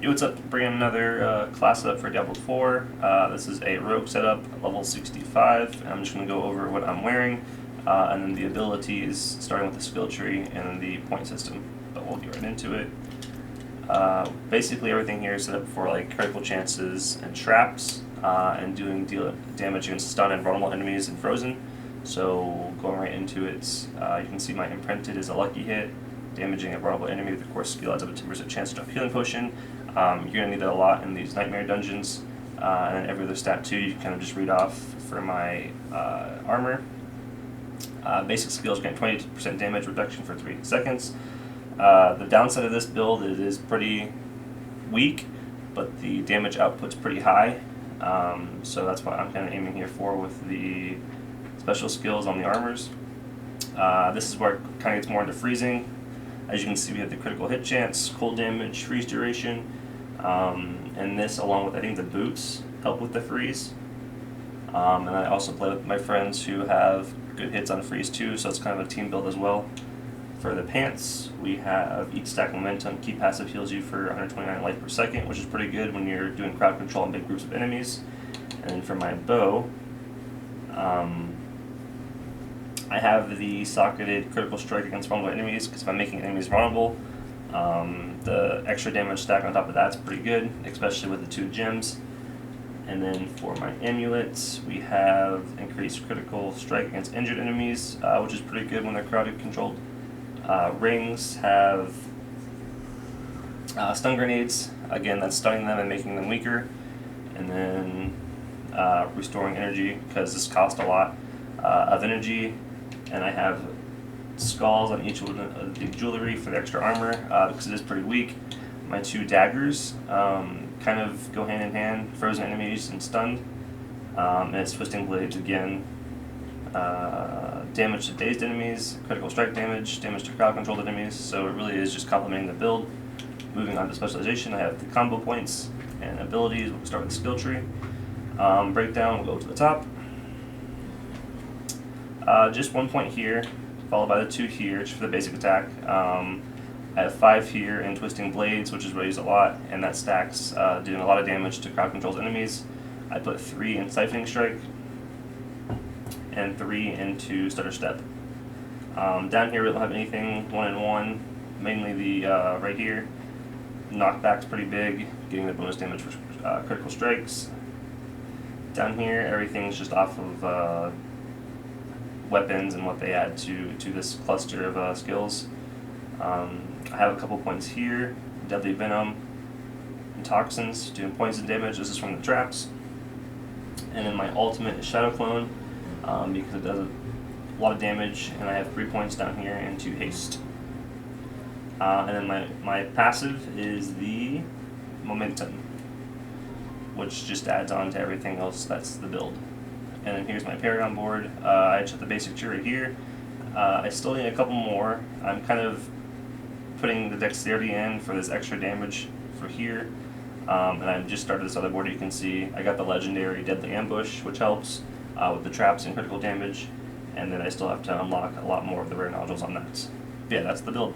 Yo, what's up? Bringing another class up for Diablo 4. This is a rogue setup, level 65. I'm just going to go over what I'm wearing, and then the abilities, starting with the skill tree, and then the point system. But we'll get right into it. Basically, everything here is set up for like critical chances and traps, and doing damage against stun and vulnerable enemies and frozen. So going right into it, you can see my imprinted is a lucky hit. Damaging a vulnerable enemy with the core skill adds up to 2% chance to drop healing potion. You're going to need that a lot in these nightmare dungeons, and then every other stat too you can kind of just read off for my armor. Basic skills grant 20% damage reduction for 3 seconds. The downside of this build is it is pretty weak, but the damage output's pretty high, so that's what I'm kind of aiming here for with the special skills on the armors. This is where it kind of gets more into freezing. As you can see, we have the critical hit chance, cold damage, freeze duration, and this, along with I think the boots, help with the freeze. And I also play with my friends who have good hits on freeze too, so it's kind of a team build as well. For the pants, we have each stack momentum. Key passive heals you for 129 life per second, which is pretty good when you're doing crowd control in big groups of enemies. And then for my bow, I have the socketed critical strike against vulnerable enemies, because if I'm making enemies vulnerable, the extra damage stack on top of that's pretty good, especially with the 2 gems. And then for my amulets, we have increased critical strike against injured enemies, which is pretty good when they're crowded controlled. Rings have stun grenades, again that's stunning them and making them weaker. And then restoring energy, because this costs a lot of energy. And I have skulls on each of the jewelry for the extra armor, because it is pretty weak. My 2 daggers kind of go hand in hand, frozen enemies and stunned. And it's twisting blades again. Damage to dazed enemies, critical strike damage, damage to crowd controlled enemies, so it really is just complementing the build. Moving on to specialization, I have the combo points and abilities. We'll start with the skill tree. Breakdown, we'll go to the top. Just 1 point here, followed by the 2 here, just for the basic attack. I have 5 here in Twisting Blades, which is what I use a lot, and that stacks, doing a lot of damage to crowd controlled enemies. I put 3 in Siphoning Strike, and 3 into Stutter Step. Down here we don't have anything 1-in-1, mainly the right here. Knockback's pretty big, getting the bonus damage for critical strikes. Down here everything's just off of weapons and what they add to this cluster of skills. I have a couple points here, Deadly Venom and Toxins, doing points and damage. This is from the traps. And then my ultimate is Shadow Clone, because it does a lot of damage, and I have 3 points down here and 2 haste. And then my passive is the Momentum, which just adds on to everything else that's the build. And then here's my Paragon board. I just have the basic tree right here. I still need a couple more. I'm kind of putting the dexterity in for this extra damage for here. And I've just started this other board. You can see I got the legendary Deadly Ambush, which helps with the traps and critical damage. And then I still have to unlock a lot more of the rare nodules on that. Yeah, that's the build.